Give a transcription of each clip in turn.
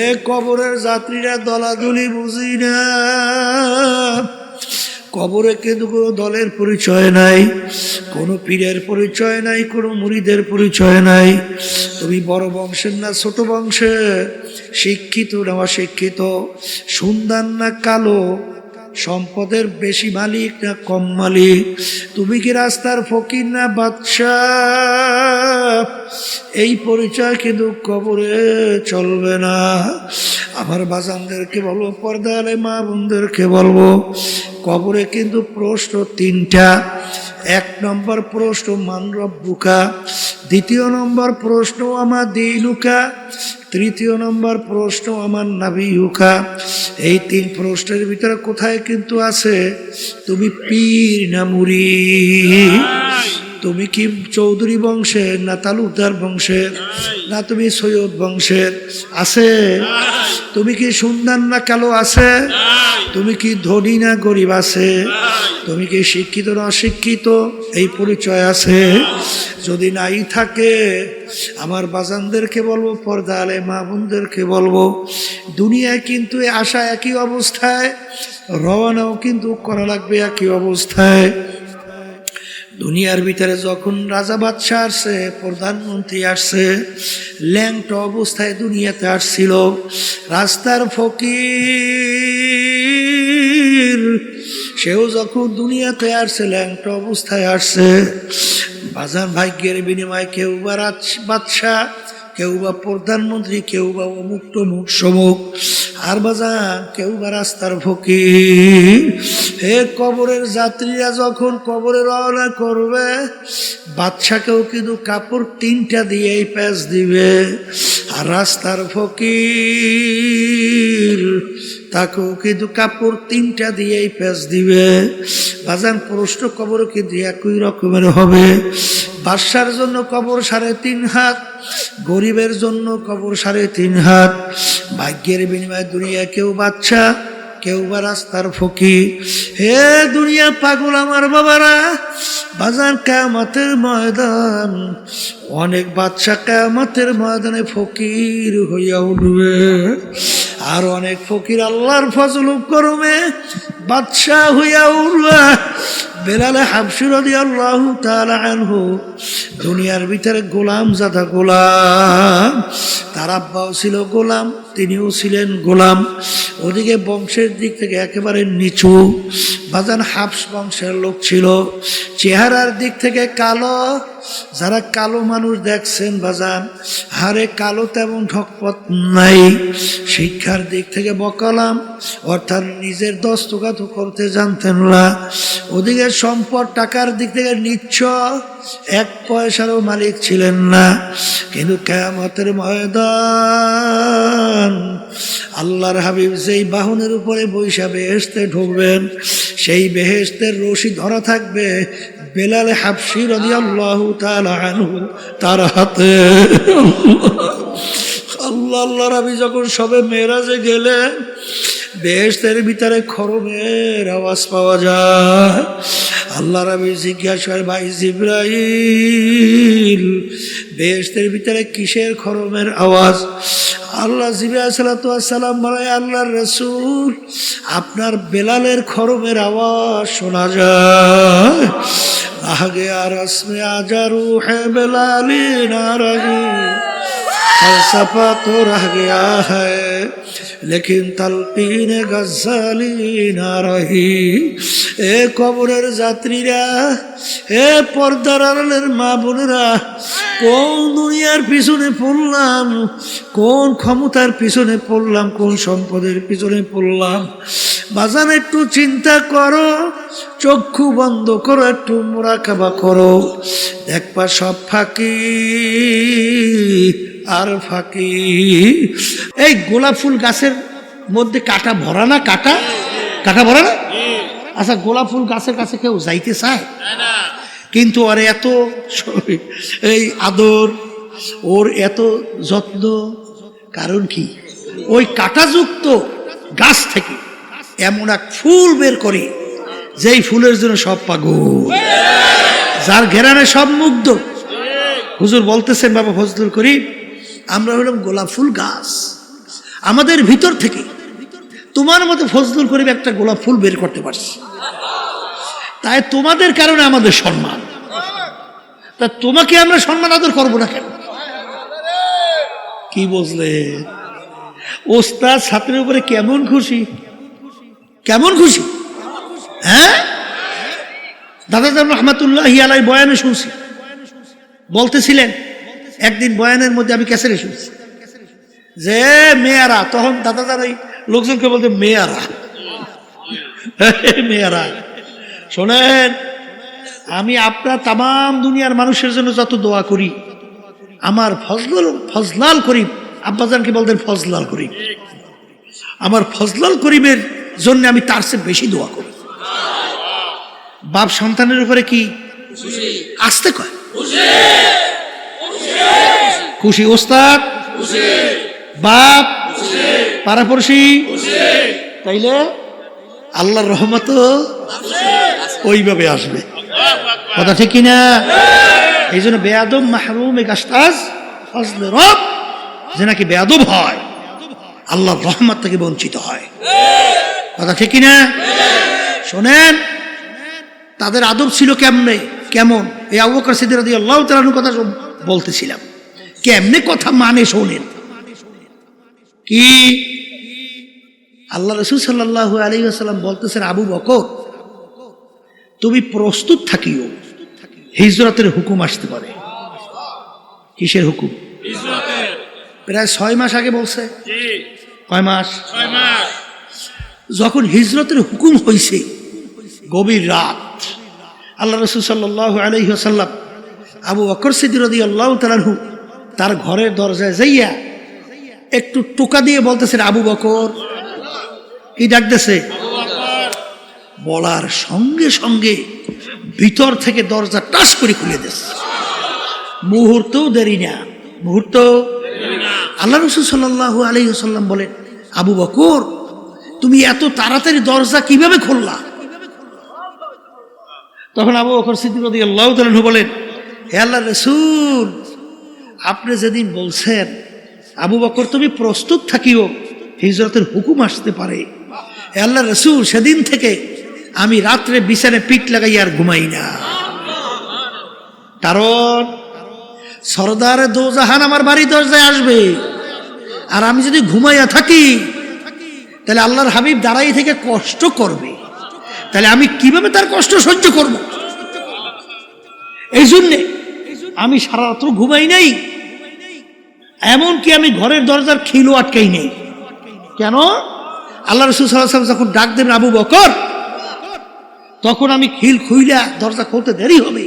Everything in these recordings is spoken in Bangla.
এ কবরের যাত্রীরা দলাদলি বুঝি না। কবরে কিন্তু কোনো দলের পরিচয় নাই, কোনো পীরের পরিচয় নাই, কোনো মুরিদের পরিচয় নাই। তুমি বড় বংশের না ছোট বংশের, শিক্ষিত না অশিক্ষিত, সুন্দর না কালো, সম্পদের বেশি মালিক না কম মালিক, তুমি কি রাস্তার ফকির না বাদশাহ, এই পরিচয় কিন্তু কবরে চলবে না। আমার বাজানদেরকে বলবো, পর্দালে মা বোনদেরকে বলবো, কবরে কিন্তু প্রশ্ন তিনটা। এক নম্বর প্রশ্ন মান রব্বুকা, দ্বিতীয় নম্বর প্রশ্ন আমার দিনুকা, তৃতীয় নম্বর প্রশ্ন আমার নাবিয়ুকা। এই তিন প্রশ্নের ভিতরে কোথায় কিন্তু আছে তুমি পীর না মুরিদ, তুমি কি চৌধুরী বংশের না তালুকদার বংশের, না তুমি সৈয়দ বংশের, আছে? তুমি কি সুন্দর না কালো, আছে? তুমি কি ধনী না গরিব, আছে? তুমি কি শিক্ষিত না অশিক্ষিত, এই পরিচয় আছে? যদি নাই থাকে, আমার বাজানদেরকে বলবো, পর্দা আলে মা বোনদেরকে বলবো, দুনিয়ায় কিন্তু আসা একই অবস্থায়, রওনাও কিন্তু করা লাগবে একই অবস্থায়। দুনিয়ার ভিতরে যখন রাজা বাদশাহ আসছে, প্রধানমন্ত্রী আসছে, ল্যাংটা অবস্থায় দুনিয়াতে আসছিল। রাস্তার ফকির সেও যখন দুনিয়াতে আসছে, ল্যাংটা অবস্থায় আসছে। বাজান ভাগ্যের বিনিময়ে কেউ বা বাদশাহ, কেউ বা প্রধানমন্ত্রী, কেউ বা অমুক তমুক সমুক, আর বাজান কেউ বা রাস্তার ফকির। হে কবরের যাত্রীরা যখন কবরে রওনা করবে, বাদশাকেও কিন্তু কাপড় তিনটা দিয়েই প্যাঁচ দিবে, আর রাস্তার ফকির তাকেও কিন্তু কাপড় তিনটা দিয়েই প্যাঁচ দিবে। বাজান প্রশ্ন কবর কিন্তু একই রকমের হবে। বাদশার জন্য কবর 3.5 হাত, গরিবের জন্য কবর 3.5 হাত। ভাগ্যের বিনিময়ে দুনিয়া কেউ বাদশা, কেউ বা রাস্তার ফকির। হে দুনিয়া পাগল আমার বাবারা, বাজার কিয়ামতের ময়দান, অনেক বাদশা কিয়ামতের ময়দানে ফকির হইয়া উঠবে, আর অনেক ফকির আল্লাহর ফজল করমে বাদশাহ হইয়া উঠবে। বেলাল হাবশী রাদিয়াল্লাহু তাআলা আনহু দুনিয়ার ভিতরে গোলাম জাদা গোলাম, তার আব্বাও ছিল গোলাম, তিনিও ছিলেন গোলাম। ওদিকে বংশের দিক থেকে একেবারে নিচু, বাজান হাবশ বংশের লোক ছিল। চেহারার দিক থেকে কালো, যারা কালো মানুষ দেখছেন বাজান, হারে কালো তেমন ঢকপথ নাই। শিক্ষার দিক থেকে বকালাম, অর্থাৎ নিজের দস্তখত করতে জানতেন না। ওদিকে সম্পদ টাকার দিক থেকে নিচ্ছ, 1 পয়সারও মালিক ছিলেন না। কিন্তু কিয়ামতের ময়দান, আল্লাহর হাবিব যেই বাহনের উপরে বৈশা বেহেশতে ঢুকবেন, সেই বেহেশতের রশি ধরা থাকবে বেলাল হাবশী রাদিয়াল্লাহু তাআলা আনহু তার হাতে। আল্লাহর হাবিব যখন সবে মেরাজে গেলেন, বেহেশতের ভিতরে খরমের আওয়াজ পাওয়া যায়। আল্লাহর হাবিব জিজ্ঞাসা করে, ভাই জিবরাইল, বেহেশতের ভিতরে কিসের খরমের আওয়াজ? আল্লাহ জিবরাইল সাল্লাল্লাহু আলাইহি ওয়াসাল্লাম বলে, আল্লাহর রাসূল, আপনার বেলালের খরমের আওয়াজ শোনা যায়। আগে আর আসমে আজা রূহে বেলালি না রহি, ফলসফা তো রহ গয়া হ্যায় লেকিন তালকিন গজ্জালি না রহি। এ কবরের যাত্রীরা, এ পর্দার আড়ালের মা বোনেরা, কোন দুনিয়ার পিছনে পড়লাম, কোন ক্ষমতার পিছনে পড়লাম, কোন সম্পদের পিছনে পড়লাম? বাজান একটু চিন্তা করো, চক্ষু বন্ধ করো, একটু মুরাকাবা করো, দেখবা সব ফাঁকি আর ফাঁকি। এই গোলাপ ফুল গাছের মধ্যে কাটা ভরা না? কাটা কাটা ভরা না? আচ্ছা, গোলাপ ফুল গাছের কাছে কেউ যাইতে চায়? কিন্তু ওর এত এই আদর, ওর এত যত্ন, কারণ কি? ওই কাঁটাযুক্ত গাছ থেকে এমন এক ফুল বের করে, যেই ফুলের জন্য সব পাগল, যার ঘেরানে সব মুগ্ধ। হুজুর বলতেছেন, বাবা ফজলুল করিম, আমরা হলাম গোলাপ ফুল গাছ, আমাদের ভিতর থেকে তোমার মতো ফজলুল করিম একটা গোলাপ ফুল বের করতে পারছি, তাই তোমাদের কারণে আমাদের সম্মান। তা তোমাকে আমরা সম্মান আদর করবো না কেন? কি বুঝলে? ওস্তাদ ছাত্রের উপরে কেমন খুশি, কেমন খুশি। হ্যাঁ, দাদা রহমাতুল্লাহি আলাইহি বয়ানে শুনছি, বলতেছিলেন একদিন বয়ানের মধ্যে, আমি ক্যাসেটে শুনছি যে মেয়ারা, তখন দাদা ওই লোকজনকে বলতে মেয়ারা, মেয়ারা শোনেন, আমি আপনার তাম দুনিয়ার মানুষের জন্য যত দোয়া করি, আমার ফজলাল করিম, আব্বাজানকে বলতেন ফজলাল করিম, আমার ফজলাল করিমের জন্য আমি তার চেয়ে বেশি দোয়া করি। বাপ সন্তানের উপরে কি আসতে কয়? খুশি ওস্তাদ, বাপ, পাড়াপড়শি, তাইলে আল্লাহর রহমত ওইভাবে আসবে। কথা ঠিক কিনা? এই জন্য বেয়াদব মাহরুম গাস্তাজ ফজলে রব, যে নাকি বেয়াদব হয় আল্লাহর রহমত থেকে বঞ্চিত হয়। কথা ঠিক কিনা? শোনেন, তাদের আদব ছিল কেমনে, কেমন? এই আবু বকর সিদ্দিক রাদিয়াল্লাহু তাআলা আনহুর কথা বলতেছিলাম, কেমনে কথা মানে শোনেন। কি আল্লাহ রাসূল সাল্লাল্লাহু আলাইহি ওয়াসাল্লাম বলতেছেন, আবু বকর তুমি প্রস্তুত থাকিও, হিজরতের হুকুম আসতে পারে। কিসের হুকুম? প্রায় 6 মাস আগে বলছে। কয় মাস? 6 মাস। যখন হিজরতের হুকুম হয়েছে, গভীর রাত, আল্লাহ রাসূল সাল্লাল্লাহু আলাইহি ওয়াসাল্লাম আবু বকর সিদ্দিক রাদিয়াল্লাহু তাআলা আনহু তার ঘরের দরজায় যাইয়া একটু টোকা দিয়ে বলতেছেন, আবু বকর। কি ডাকতেছে? বলার সঙ্গে সঙ্গে ভিতর থেকে দরজা টাস করে খুলে দিয়েছে। মুহূর্তও দেরি না, মুহূর্ত। আল্লাহ রাসূল সাল্লাল্লাহু আলাইহি ওয়াসাল্লাম বলেন, আবু বকর তুমি এত তাড়াতাড়ি দরজা কিভাবে খুললা? তখন আবু বকর সিদ্দিক রাদিয়াল্লাহু তাআলা আনহু বলেন, হে আল্লাহর রাসূল, আপনি যেদিন বলছেন আবু বকর তুমি প্রস্তুত থাকিও, হিজরতের হুকুম আসতে পারে, হে আল্লাহর রাসূল, সেদিন থেকে আমি রাত্রে বিছানায় পিঠ লাগাই আর ঘুমাই না। কারণ সরদারে দোজাহান আমার বাড়ি দরজায় আসবে, আর আমি যদি ঘুমাইয়া থাকি তাহলে আল্লাহর হাবিব দাঁড়াই থেকে কষ্ট করবে, তাহলে আমি কিভাবে তার কষ্ট সহ্য করব? এই জন্যে আমি সারা রাত্র ঘুমাই নাই, এমনকি আমি ঘরের দরজার খিলও আটকাই নেই। কেন? আল্লাহ রাসূল সাল্লাল্লাহু আলাইহি ওয়াসাল্লাম যখন ডাক দেবেন আবু বকর, তখন আমি খিল খুইলা দরজা খুলতে দেরি হবে,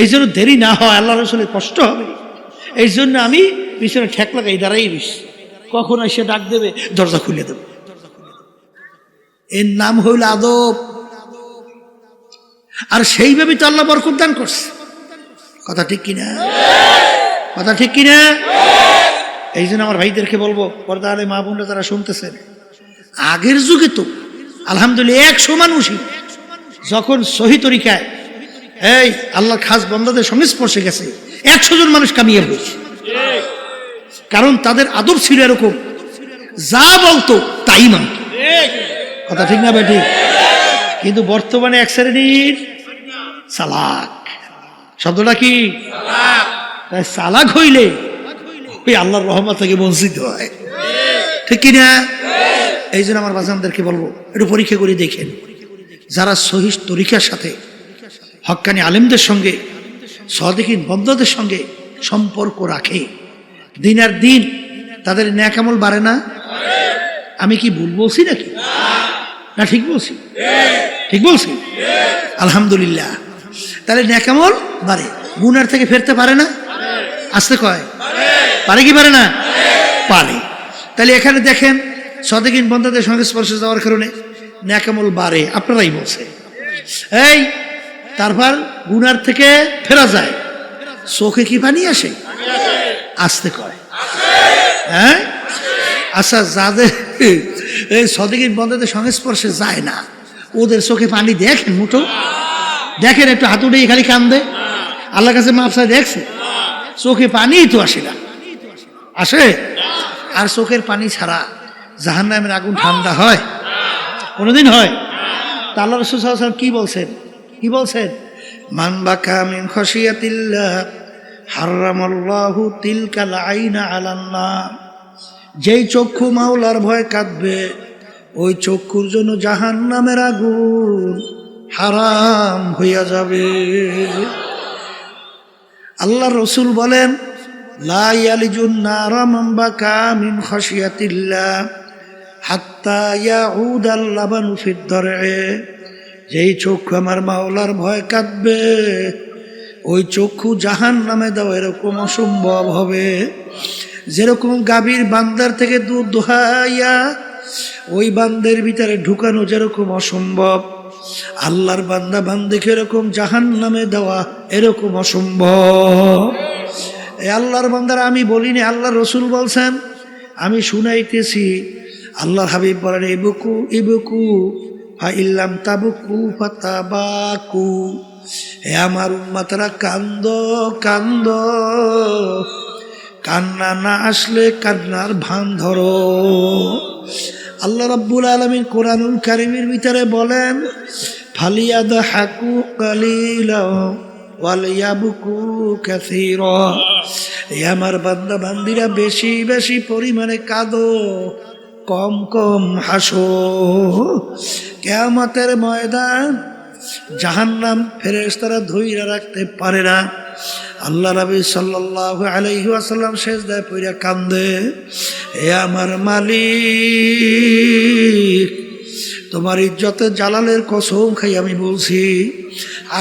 এই জন্য দেরি না হয়, আল্লাহ রাসূলের কষ্ট হবে, এই জন্য আমি পিছনে ঠেক লাগাই দাঁড়াই বেশি, কখন এসে ডাক দেবে দরজা খুলে দেব। এর নাম হইল আদব। আর সেইভাবে তো আল্লাহ বরকত দান করছে। কথা ঠিক কিনা? কথা ঠিক কিনা? এই জন্য আমার ভাইদেরকে বলবো, পর্দা আলে মা বোনরা যারা শুনতেছেন, আগের যুগে তো আলহামদুলিল্লাহ 100 মানুষই যখন সহি তরিকায় এই আল্লাহর খাস বান্দাদের সংস্পর্শে গেছে, 100 জন মানুষ কামিয়ে হয়েছে। কারণ তাদের আদব ছিল এরকম, যা বলতো তাই মানত। কথা ঠিক না বেটি? কিন্তু বর্তমানে এক শ্রেণীর চালাক, শব্দটা কি? তাই চালাক হইলে ওই আল্লাহর রহমত থেকে বঞ্চিত হয়। ঠিক কিনা? এই জন্য আমার বাজানদেরকে বলবো, একটু পরীক্ষা করে দেখেন, যারা সহিহ তরিকার সাথে হক্কানি আলেমদের সঙ্গে, সাদিকিন বন্দাদের সঙ্গে সম্পর্ক রাখে, দিন আর দিন তাদের নেক আমল বাড়ে না? আমি কি ভুল বলছি নাকি? না ঠিক বলছি? ঠিক বলছি? আলহামদুলিল্লাহ। তাহলে নেক আমল বাড়ে, গুনার থেকে ফেরতে পারে না? আসতে কয় পারে কি পারে না? পারে। তাহলে এখানে দেখেন, সাদিকিন বন্দাদের সংস্পর্শে যাওয়ার কারণে নেক আমল বাড়ে, আপনারাই বলছে। এই তারপর গুনার থেকে ফেরা যায়, চোখে কি পানি আসে? আসতে কয়। হ্যাঁ, আচ্ছা, যাদের এই সাদিকিন বন্দাদের সংস্পর্শে যায় না, ওদের চোখে পানি দেখেন? মুঠো দেখেন, একটু হাত উঠে খালি কান্দে, আল্লাহর কাছে মাপ চাই, দেখছে? চোখে পানি তো আসে না। আসে? আর চোখের পানি ছাড়া জাহান্নামের আগুন ঠান্ডা হয়? কোনোদিন হয়? তা আল্লাহ রাসূল সাল্লাল্লাহু আলাইহি ওয়াসাল্লাম কি বলছেন? মান বাকা মিন খাশিয়াতিল্লাহ হারামাল্লাহু তিলকাল আইনা আলান নার। যেই চক্ষু মাওলার ভয় কাঁদবে ওই চক্ষুর জন্য জাহান্নামের আগুন হারাম হইয়া যাবে। আল্লাহ রসুল বলেন লা ইয়ালিজুন নারা মান বাকা মিন খাশিয়াতিল্লাহ হাত্তা ইয়াউদাল লাবানু ফিদ দারএ। যেই চক্ষু আমার মাওলার ভয় কাঁদবে ওই চক্ষু জাহান্নামে দেওয়া এরকম অসম্ভব হবে। যেরকম গাভীর বান্দার থেকে দুধ দোহাইয়া ওই বান্দের ভিতরে ঢুকানো যেরকম অসম্ভব, আল্লাহর বান্দা বান্দিকে এরকম জাহান্নামে দেওয়া এরকম অসম্ভব। এই আল্লাহর বান্দারা আমি বলিনি, আল্লাহর রসুল বলছেন, আমি শুনাইতেছি। আল্লাহর হাবিব বলেন ইবকু ইবকু ফাইল্লাম তাবকু ফাতাবাকু। হে আমার উম্মতরা কান্দ কান্দ, কান্না না আসলে কান্নার ভান ধরো। আল্লাহ রাব্বুল আলামিন কোরআনুল কারীমের ভিতরে বলেন ফালিয়াদহাকু কালিলা ওয়ালিয়াবকু কাসীরা। হে আমার বান্দা বান্দিরা বেশি বেশি পরিমাণে কাঁদো, কম কম হাসো। কিয়ামতের ময়দান জাহান্নাম ফেরেশতারা ধইরা রাখতে পারে না। আল্লাহ নবী সাল্লাল্লাহু আলাইহি ওয়াসাল্লাম সিজদায় পড়ে কান্দে, হে আমার মালিক, তোমার ইজ্জতের জালালের কসম খাই আমি বলছি,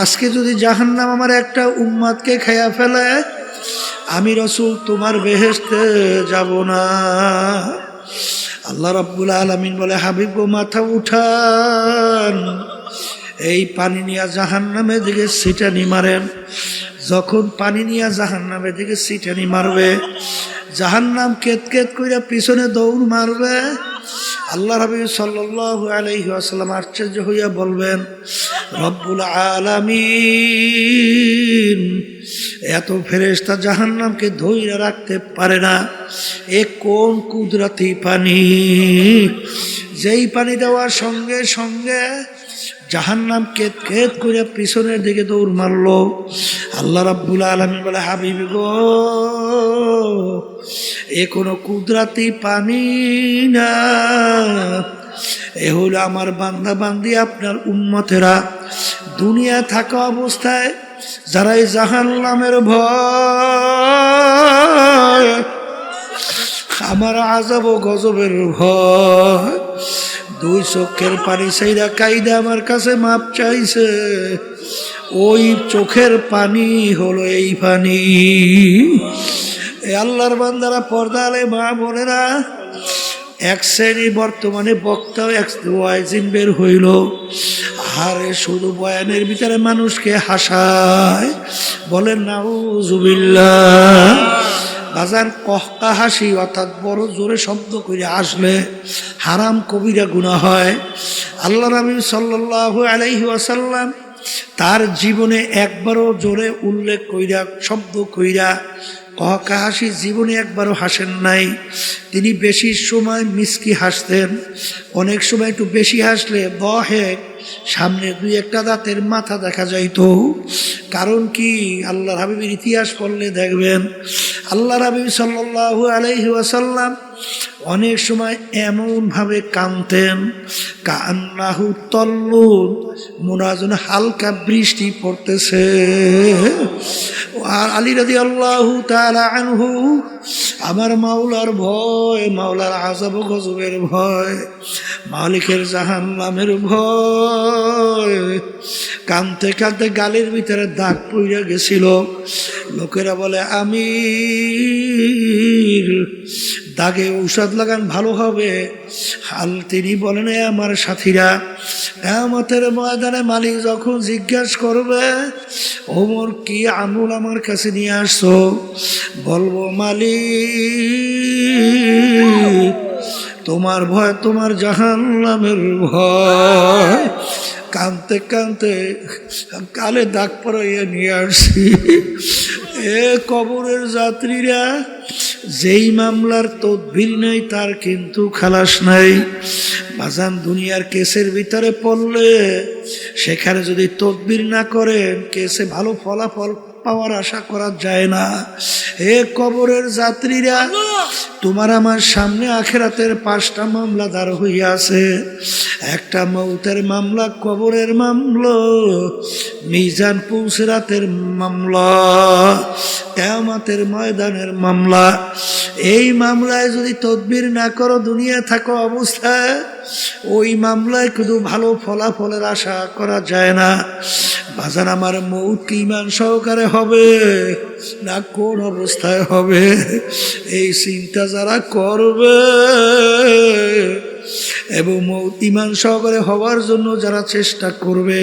আজকে যদি জাহান্নাম আমার একটা উম্মতকে খাইয়া ফেলে আমি রাসূল তোমার বেহেশতে যাব না। আল্লাহ রাব্বুল আলামিন বলে হাবিব গো মাথা উঠান, এই পানি নিয়ে জাহান্নামের দিকে ছিটানি মারেন। যখন পানি নিয়ে জাহান্নামের দিকে ছিটানি মারবে, জাহান্নাম কেত কেত কইরা পিছনে দৌড় মারবে। আল্লাহ রাব্বি সাল্লাল্লাহু আলাইহি ওয়াসাল্লাম আশ্চর্য হইয়া বলবেন রব্বুল আলামিন এত ফেরেশতা জাহান্নামকে ধইরা রাখতে পারে না, এ কোন কুদরতি পানি, যেই পানি দেওয়ার সঙ্গে সঙ্গে জাহান্নাম কেত কেত করে পিছনের দিকে দৌড় মারলো। আল্লাহ রাব্বুল আলামিন বলে হাবিব গো এ কোনো কুদরতি পানি না, এ হলো আমার বান্দা বান্দি আপনার উম্মতেরা দুনিয়া থাকা অবস্থায় যারা এই জাহান্নামের ভয়, আমার আযাব ও গজবের ভয়, দুই চোখের পানি সেইরা কাইদা আমার কাছে মাপ চাইছে, ওই চোখের পানি হলো এই পানি। আল্লাহর বান্দারা পর্দা আলে মা বোনেরা, এক শ্রেণী বর্তমানে বক্তাও এক ওয়াইজিন বের হইল, আরে শুধু বয়ানের ভিতরে মানুষকে হাসায়, বলেন নাউজুবিল্লাহ। বাজান কহকা হাসি অর্থাৎ বড় জোরে শব্দ করে আসলে হারাম কবিরা গুনাহ হয়। আল্লাহ নবী সাল্লাল্লাহু আলাইহি ওয়াসাল্লাম তার জীবনে একবারও জোরে উল্লেখ কইরা শব্দ কইরা কহকা হাসি জীবনে একবারও হাসেন নাই। তিনি বেশি সময় মিসকি হাসতেন, অনেক সময় একটু বেশি হাসলে বহে সামনে দুই একটা দাঁতের মাথা দেখা যাইতো। কারণ কি আল্লাহর হাবিবের ইতিহাস পড়লে দেখবেন আল্লাহ হাবিব সাল্লাল্লাহু আলাইহি ওয়াসাল্লাম অনেক সময় এমনভাবে কাঁদতেন কান্নাহু তল্লুন, মনে হয় যেন হালকা বৃষ্টি পড়তেছে। আর আলী রাদিয়াল্লাহু তাআলা আনহু আমার মাওলার ভয়, মাওলার আযাব গজবের ভয়, মালিকের জাহান্নামের ভয়, কাঁদতে কাঁদতে গালের ভিতরে দাগ পড়ে গেছিল। লোকেরা বলে আমির দাগে ঔষধ লাগান ভালো হবে। হাল তিনি বলেন আমার সাথীরা কিয়ামতের ময়দানে মালিক যখন জিজ্ঞাসা করবে ওমর কি আমল আমার কাছে নিয়ে আসছো, বলবো মালিক তোমার ভয়, তোমার জাহান্নামের ভয়। কাঁদতে কাঁদতে কালে দাগ পরাইয়া নিয়ে আসছি। এ কবরের যাত্রীরা যেই মামলার তদবির নাই তার কিন্তু খালাস নাই। বাজান দুনিয়ার কেসের ভিতরে পড়লে সেখানে যদি তদবির না করেন কেসে ভালো ফলাফল পাওয়ার আশা করা যায় না। হে কবরের যাত্রীরা, তোমার আমার সামনে আখিরাতের 5টা মামলা দাঁড় হইয়া আছে। একটা মৌতের মামলা, কবরের মামলা, মিজান পুলসিরাতের মামলা, কিয়ামতের ময়দানের মামলা। এই মামলায় যদি তদবির না করো দুনিয়া থাকো অবস্থায়, ওই মামলায় শুধু ভালো ফলাফলের আশা করা যায় না। বাজান আমার মৌত কি ঈমান সহকারে হবে না কোন অবস্থায় হবে, এই চিন্তা যারা করবে এবং মৌত ঈমান সহকারে হওয়ার জন্য যারা চেষ্টা করবে,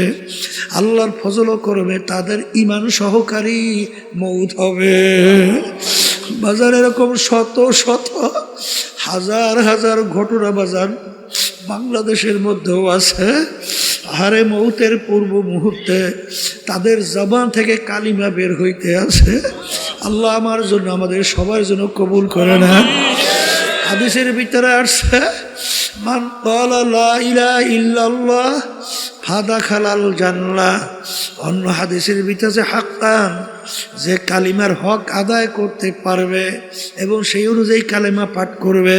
আল্লাহর ফজলও করবে, তাদের ঈমান সহকারী মৌত হবে। বাজার এরকম শত শত হাজার হাজার ঘটনা বাজার বাংলাদেশের মধ্যেও আছে। হারে মৌতের পূর্ব মুহূর্তে তাদের জবান থেকে কালিমা বের হইতে আছে। আল্লাহ আমার জন্য আমাদের সবার জন্য কবুল করে না। হাদিসের ভিতরে আসছে, মান ক্বালা লা ইলাহা ইল্লাল্লাহ ফাদাখালাল জান্নাহ। অন্য হাদিসের ভিতরে হাক্কান, যে কালিমার হক আদায় করতে পারবে এবং সেই অনুযায়ী কালিমা পাঠ করবে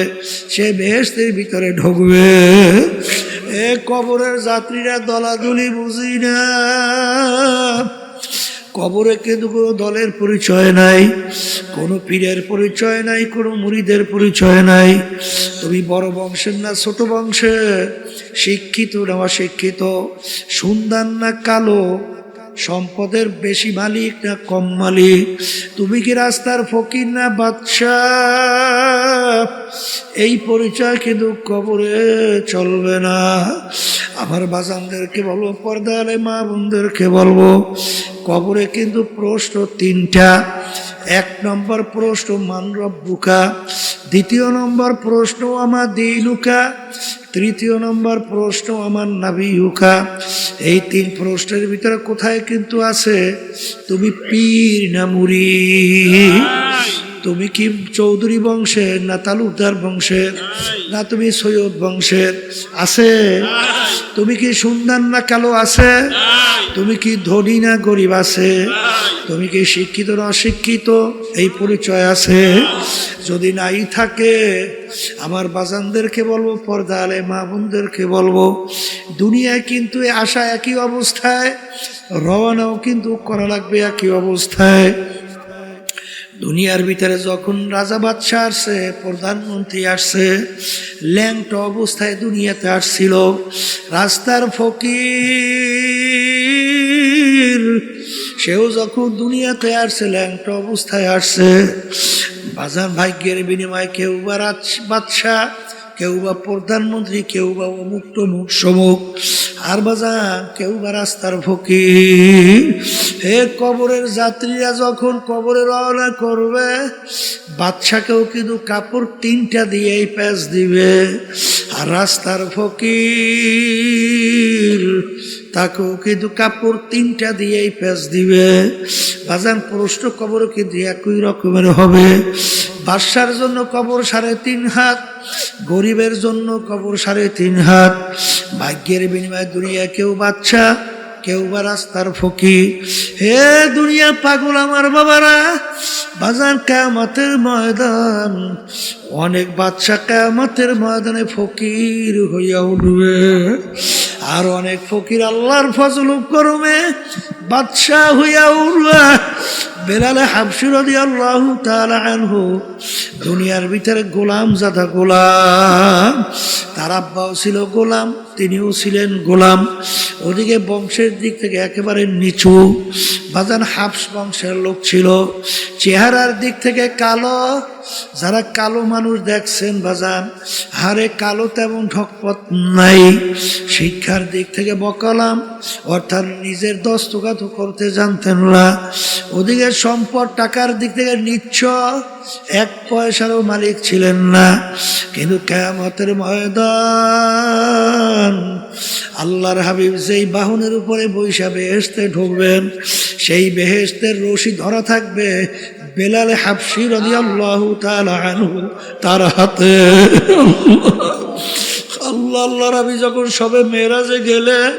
সে বেহেশতের ভিতরে ঢুকবে। এ কবরের যাত্রীরা দলাদলি বুঝি না। কবরে কিন্তু কোনো দলের পরিচয় নাই, কোনো পীরের পরিচয় নাই, কোনো মুরিদের পরিচয় নাই। তুমি বড় বংশের না ছোট বংশের, শিক্ষিত না অশিক্ষিত, সুন্দর না কালো, সম্পদের বেশি মালিক না কম মালিক, তুমি কি রাস্তার ফকির না বাদশাহ, এই পরিচয় কিন্তু কবরে চলবে না। আমার বাজানদেরকে বলবো, পর্দালে মা বোনদেরকে বলবো, কবরে কিন্তু প্রশ্ন 3টা। 1 নম্বর প্রশ্ন মান রব্বুকা, 2য় নম্বর প্রশ্ন আমার দীনুকা, 3য় নম্বর প্রশ্ন আমার নাবিয়ুকা। এই 3 প্রশ্নের ভিতরে কোথায় কিন্তু আছে তুমি পীর না মুরিদ, তুমি কি চৌধুরী বংশের না তালুকদার বংশের, না তুমি সৈয়দ বংশের, আছে? তুমি কি সুন্দর না কালো, আছে? তুমি কি ধনী না গরিব, আছে? তুমি কি শিক্ষিত না অশিক্ষিত, এই পরিচয় আছে? যদি নাই থাকে আমার বাজানদেরকে বলবো, পর্দা আলে মা বোনদেরকে বলবো, দুনিয়ায় কিন্তু আসা একই অবস্থায়, রওনাও কিন্তু করা লাগবে একই অবস্থায়। দুনিয়ার ভিতরে যখন রাজা বাদশাহ আসছে, প্রধানমন্ত্রী আসছে, ল্যাংটা অবস্থায় দুনিয়াতে আসছিল। রাস্তার ফকির সেও যখন দুনিয়াতে আসছে ল্যাংটা অবস্থায় আসছে। বাজার ভাগ্যের বিনিময়ে কেউ বা বাদশাহ, কেউ বা প্রধানমন্ত্রী, কেউ বা অমুক তমুক সমুক, আর বাজান কেউ বা রাস্তার ফকির। হে কবরের যাত্রীরা যখন কবরে রওনা করবে, বাদশাকেও কিন্তু কাপড় 3টা দিয়েই প্যাঁচ দিবে, আর রাস্তার ফকির তাকেও কিন্তু কাপড় 3টা দিয়েই প্যাঁচ দিবে। বাজান প্রশ্ন কবর কিন্তু একই রকমের হবে। বাদশার জন্য কবর 3.5 হাত, গরিবের জন্য কবর 3.5 হাত। ভাগ্যের বিনিময়ে দুনিয়া কেউ বাদশা, কেউ বা রাস্তার ফকির। হে দুনিয়া পাগল আমার বাবারা, বাজার কিয়ামতের ময়দান, অনেক বাদশা কিয়ামতের ময়দানে ফকির হইয়া উঠবে, আর অনেক ফকির আল্লাহর ফজল করমে বাদশাহ হইয়া উঠবে। বেলালে হাবশী রাদিয়াল্লাহু তাআলা আনহু দুনিয়ার ভিতরে গোলাম জাদা গোলাম, তার আব্বাও ছিল গোলাম, তিনিও ছিলেন গোলাম। ওদিকে বংশের দিক থেকে একেবারে নিচু, বাজান হাবশ বংশের লোক ছিল। চেহারার দিক থেকে কালো, যারা কালো মানুষ দেখছেন বাজান, হারে কালো তেমন ঢকপথ নাই। শিক্ষার দিক থেকে বকালাম, অর্থাৎ নিজের দস্তখত করতে জানতেন না। ওদিকে সম্পদ টাকার দিক থেকে নিচ্ছ, 1 পয়সারও মালিক ছিলেন না। কিন্তু কিয়ামতের ময়দান, আল্লাহর হাবিব যেই বাহনের উপরে বৈশা বেহেশতে ঢুকবেন, সেই বেহেশতের রশি ধরা থাকবে বেলাল হাবশী রাদিয়াল্লাহু তাআলা আনহু তার হাতে। আল্লাহ নবী যখন সবে মেরাজে গেলেন,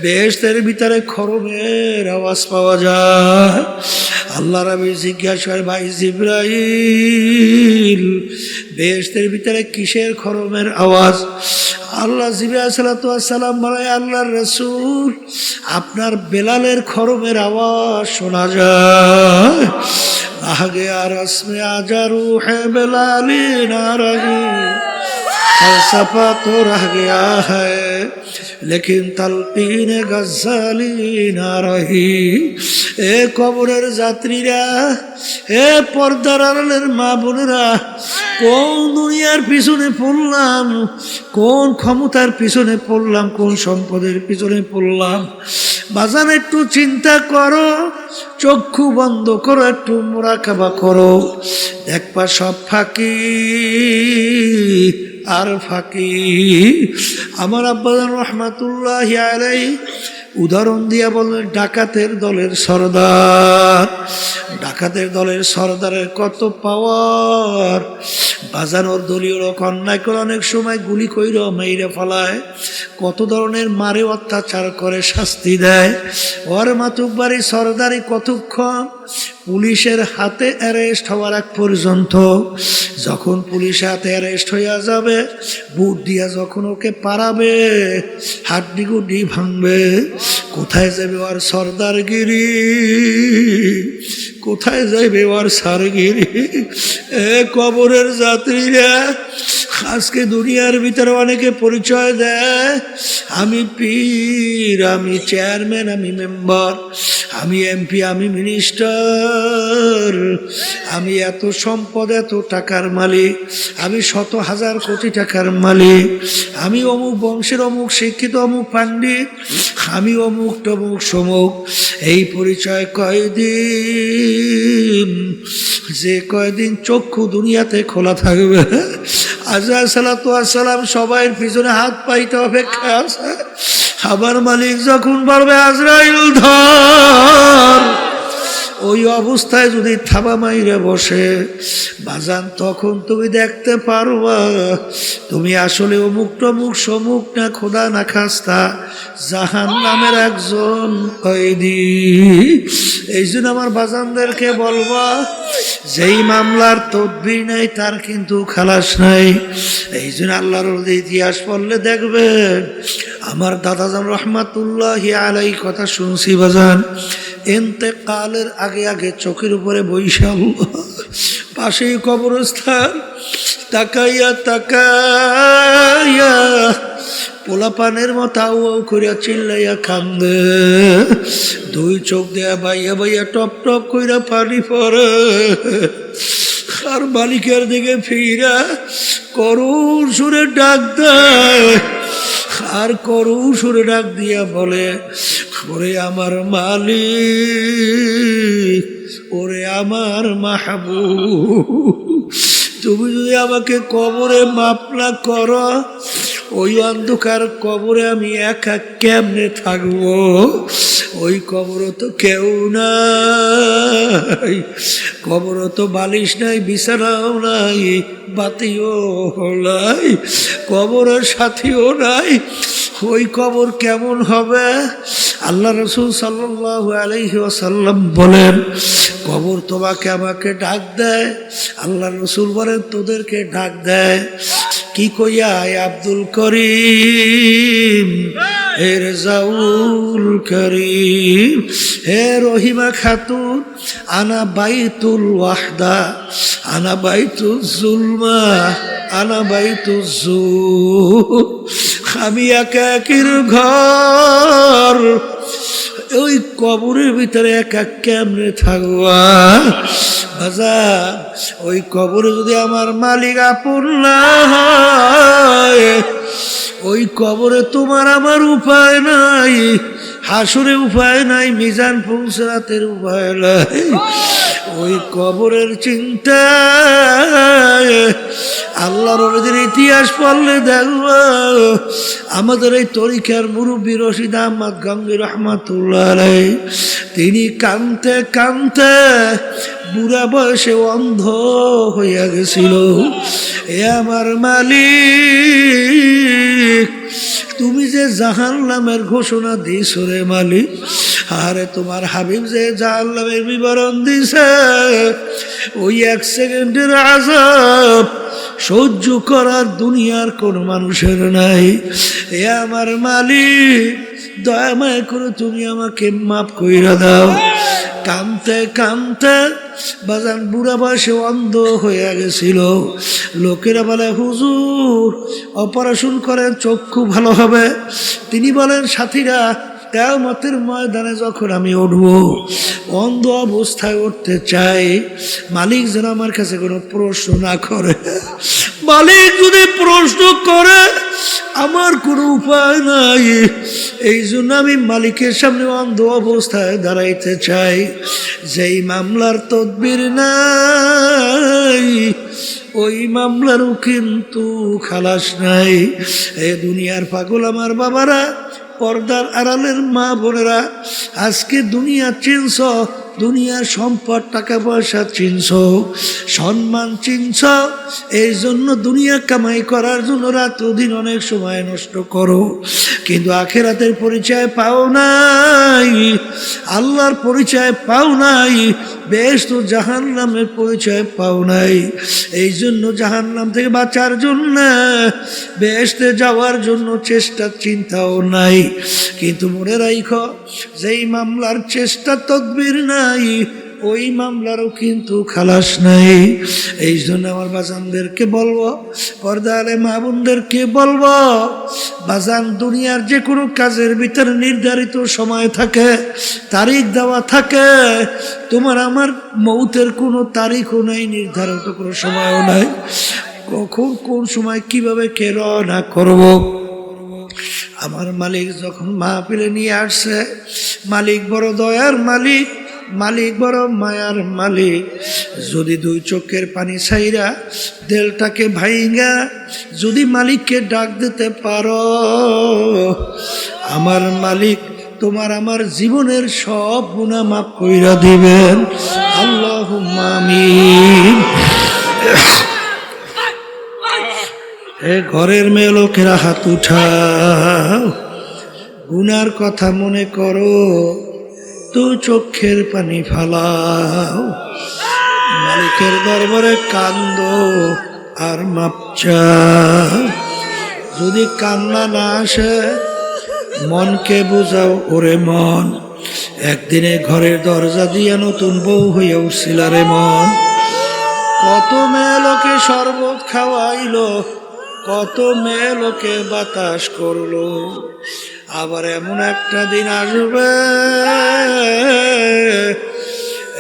বেহেশতের ভিতরে খরমের আওয়াজ পাওয়া যায়। আল্লাহ নবী জিজ্ঞাসা করে, ভাই জিবরাইল, বেহেশতের ভিতরে কিসের খরমের আওয়াজ? আল্লাহ জিবরাইল আলাইহিস সালাম বলে, আল্লাহর রাসূল, আপনার বেলালের খরমের আওয়াজ শোনা যায়। আহ গয়া রসমে আজা রূহে বেলালি না রহি, फलसफा तो रह गया है लेकिन तलकीन गज़ाली ना रही। ए কবরের যাত্রীরা, এ পর্দার আড়ালের মা বোনেরা, কোন দুনিয়ার পিছনে পড়লাম, কোন ক্ষমতার পিছনে পড়লাম, কোন সম্পদের পিছনে পড়লাম? বাজান একটু চিন্তা করো, চক্ষু বন্ধ করো, একটু মুরাকাবা করো, দেখবা সব ফাঁকি আর ফাঁকি। আমার আব্বাজান রহমাতুল্লাহি আলাইহি উদাহরণ দিয়া বললেন, ডাকাতের দলের সরদার, ডাকাতের দলের সরদারের কত পাওয়ার। বাজানোর দলীয় লোক অন্যায় করে অনেক সময় গুলি কইরা মেরে ফেলায়, কত ধরনের মারে অত্যাচার করে শাস্তি দেয়। ওর মাতুব্বারি সরদারি কতক্ষণ? পুলিশের হাতে অ্যারেস্ট হওয়ার আগ পর্যন্ত। যখন পুলিশের হাতে অ্যারেস্ট হইয়া যাবে, বুট দিয়া যখন ওকে পারাবে, হাড্ডি গুড্ডি ভাঙবে, কোথায় যাবে ওর সরদারগিরি, কোথায় যাইবে ওর সারগিরি? এ কবরের যাত্রীরা, আজকে দুনিয়ার ভিতরে অনেকে পরিচয় দেয়, আমি পীর, আমি চেয়ারম্যান, আমি মেম্বার, আমি এমপি, আমি মিনিস্টার, আমি এত সম্পদ, এত টাকার মালিক, আমি শত হাজার কোটি টাকার মালিক, আমি অমুক বংশের অমুক শিক্ষিত, অমুক পাণ্ডিত, আমি অমুক টমুক সমুক। এই পরিচয় কয়দিন, যে কয়দিন চক্ষু দুনিয়াতে খোলা থাকবে। আজরাইল সালাতু সালাম সবাই পিছনে হাত পাইতে অপেক্ষা আছে। আবার মালিক যখন বলবে আজরাইল ধর, ওই অবস্থায় যদি থাবা মাইরে বসে বাজান, তখন তুমি দেখতে পারবা তুমি আসলে অমুক টমুক সমুক না, খোদা না খাস্তা জাহান্নামের একজন কয়েদি। এই জন্য আমার বাজানদেরকে বলবা, যেই মামলার তদবির নেই তার কিন্তু খালাস নাই। এই জন্য আল্লাহর ইতিহাস পড়লে দেখবেন, আমার দাদাজান রহমাতুল্লাহি আলাইহি কথা শুনছি বাজান, ইন্তেকালের আগে আগে চোখের উপরে বৈশাল, পাশেই কবরস্থান, তাকাইয়া তাকাইয়া পোলাপানের মতো আউ আউ করিয়া চিল্লাইয়া কান্দে, দুই চোখ দেয়া বাইয়া বাইয়া টপ টপ কইরা পানি পড়ে। আর মালিকের দিকে ফিরা করুণ সুরে ডাক দেয়, আর করুণ সুরে ডাক দিয়া বলে, ওরে আমার মালিক, ওরে আমার মাহবুব, তুমি যদি আমাকে কবরে মাপ না করো, ওই অন্ধকার কবরে আমি একা কেমনে থাকবো? ওই কবরও তো কেউ নাই, কবরও তো বালিশ নাই, বিছানাও নাই, বাতিও নাই, কবরের সাথীও নাই। ওই কবর কেমন হবে? আল্লাহ রাসূল সাল্লাল্লাহু আলাইহি ওয়াসাল্লাম বলেন, কবর তোমাকে আমাকে ডাক দেয়। আল্লাহ রাসূল বলেন, তোদেরকে ডাক দেয় কি কইয়া? আব্দুল করিম, হে রেজাউল করিম, হে রহিমা খাতুন, আনা বাইতুল ওয়াহদা, আনা বাইতুল জুলমা, আনা বাইতুল জুর, আমি একাকির ঘর, ওই কবরের ভিতরে একা কেমনে থাকবা? বাজার, ওই কবরে যদি আমার মালিক আপন না হয়, ওই কবরে তোমার আমার উপায় নাই। হাসুরে উপায় নাই, মিজান পৌঁছাতের উপায় নাই। ওই কবরের চিন্তা আল্লাহর ওদের ইতিহাস পড়লে দেখবো আমাদের এই তরিকার মুরব্বী রশিদ আহমদ গঙ্গি রহমাতুল্লাহ আলাইহি তিনি কানতে কানতে বুড়া বয়সে অন্ধ হইয়া গেছিল। এ আমার মালিক, তুমি যে জাহান্নামের ঘোষণা দিছ রে মালিক, আরে তোমার হাবিব যে জাহান্নামের বিবরণ দিছে, ওই এক সেকেন্ডের আযাব সহ্য করার দুনিয়ার কোন মানুষের নাই। এ আমার মালিক, দয়াময় করে তুমি আমাকে মাফ কইরা দাও। কানতে কানতে বাজান বুড়া বয়সে অন্ধ হয়ে গেছিল। লোকেরা বলে হুজুর অপারেশন করেন চক্ষু ভালো হবে। তিনি বলেন সাথীরা কিয়ামতের ময়দানে যখন আমি উঠব, অন্ধ অবস্থায় উঠতে চাই, মালিক যেন আমার কাছে কোনো প্রশ্ন না করে। মালিক যদি প্রশ্ন করে আমার কোনো উপায় নাই, এই জন্য আমি মালিকের সামনে অন্ধ অবস্থায় দাঁড়াইতে চাই। যেই মামলার তদবির নাই, ওই মামলারও কিন্তু খালাস নাই। এ দুনিয়ার পাগল আমার বাবারা, পর্দার আড়ালের মা বোনেরা, আজকে দুনিয়া চিনছ, দুনিয়ার সম্পদ টাকা পয়সা চিনছ, সম্মান চিনছ, এই জন্য দুনিয়া কামাই করার জন্য রাত দিন অনেক সময় নষ্ট করো, কিন্তু আখিরাতের পরিচয় পাও নাই, আল্লাহর পরিচয় পাও নাই, বেহেশত জাহান্নামের পরিচয় পাও নাই। এই জন্য জাহান্নাম থেকে বাঁচার জন্য, বেহেশতে যাওয়ার জন্য চেষ্টা চিন্তাও নাই। কিন্তু মনে রাখো, যেই মামলার চেষ্টা তদবির নাই, ওই মামলারও কিন্তু খালাস নাই। এই জন্য আমার বাজানদেরকে বলবো, পর্দারে মা বোনদেরকে বলবো, বাজান দুনিয়ার যে কোনো কাজের ভিতরে নির্ধারিত সময় থাকে, তারিখ দেওয়া থাকে। তোমার আমার মৌতের কোনো তারিখও নাই, নির্ধারিত কোনো সময়ও নাই। কখন কোন সময় কিভাবে কে রওনা করব। আমার মালিক যখন মাহফিলে নিয়ে আসছে, মালিক বড় দয়ার মালিক, মালিক বড় মায়ার মালিক। যদি দুই চোখের পানি ছাইরা দেলটাকে ভাইঙ্গা যদি মালিককে ডাক দিতে পারো, আমার মালিক তোমার আমার জীবনের সব গুনাহ মাফ কইরা দিবেন। আল্লাহুম্মা আমিন। এ ঘরের মেয়ে লোকেরা হাত উঠাও, গুনার কথা মনে করো, তো চোখের পানি ফালাও, মালিকের দরবারে কান্দো আর মাপ চাও। যদি কান্না না আসে, মনকে বুঝাও, ওরে মন, একদিনে ঘরের দরজা দিয়া নতুন বউ হইয়া উঠছিল রে মন। কত মেয়ে লোকে শরবত খাওয়াইলো, কত মেয়ে লোকে বাতাস করলো, আবার এমন একটা দিন আসবে,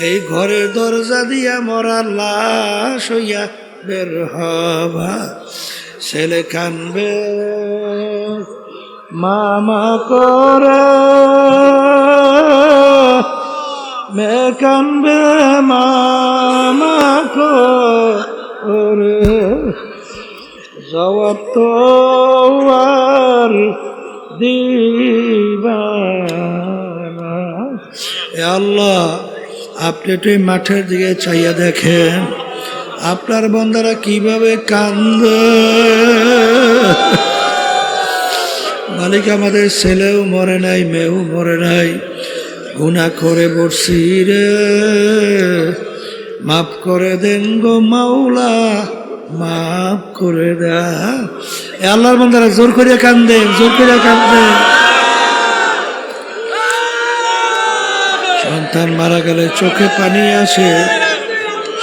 এই ঘরের দরজা দিয়া মরা লাশ হইয়া বের হবা। ছেলে কানবে মামা করে, মেয়ে কানবে মামা করে, জবাব তো আর দিবানা। এ আল্লাহ, আপনি একটু মাঠের দিকে চাইয়া দেখেন, আপনার বান্দারা কিভাবে কান্দে। মালিক আমাদের ছেলেও মরে নাই, মেয়েও মরে নাই, গুনাহ করে বসছি রে, মাফ করে দেন গো মাওলা, মাফ করে দা। এ আল্লাহর বান্দারা জোর করিয়া কান্দেন, জোর করিয়া কান্দেন। সন্তান মারা গেলে চোখে পানি আসে,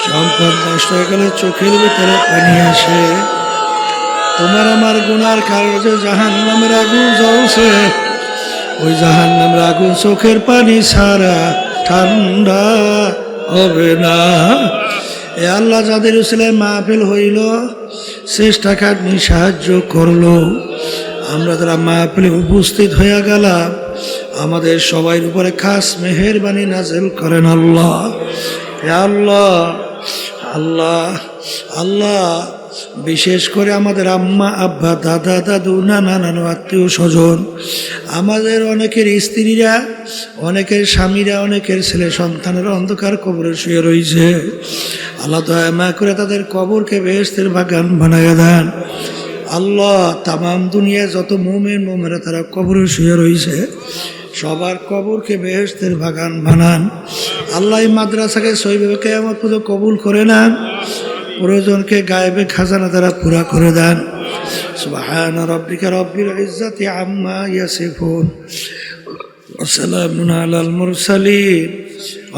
সন্তান নষ্ট হয়ে গেলে চোখের ভিতরে পানি আসে। তোমার আমার গুনার কারণে যে জাহান্নামের আগুন জ্বলছে, ওই জাহান্নামের আগুন চোখের পানি ছাড়া ঠান্ডা হবে না। এ আল্লাহ, যাদের উসিলায় মাহফিল হইল, চেষ্টা খাটনি সাহায্য করলো, আমরা যারা মাহফিলে উপস্থিত হইয়া গেলাম, আমাদের সবার উপরে খাস মেহেরবানি নাযিল করেন আল্লাহ। হে আল্লাহ, আল্লাহ, আল্লাহ, বিশেষ করে আমাদের আম্মা আব্বা দাদা দাদু নানা নানু আত্মীয় স্বজন, আমাদের অনেকের স্ত্রীরা, অনেকের স্বামীরা, অনেকের ছেলে সন্তানেরা অন্ধকার কবরে শুয়ে রয়েছে। আল্লাহ দয়া মায়া করে তাদের কবরকে বেহেশতের বাগান বানাইয়া দেন আল্লাহ। তামাম দুনিয়ায় যত মুমিন মুমিনা তারা কবরে শুয়ে রয়েছে, সবার কবরকে বেহেশতের বাগান বানান আল্লাহ। এই মাদ্রাসাকে সহিভাবে কিয়ামত পর্যন্ত কবুল করে নেন, প্রয়োজনকে গায়েবে খাজানা দ্বারা পুরা করে দেন। সুবহান রাব্বিকা রাব্বিল ইজ্জাতি আম্মা ইয়াসিফুন ওয়া সালামুন আলাল মুরসালিন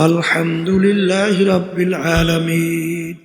আলহামদুলিল্লাহি রাব্বিল আলামিন।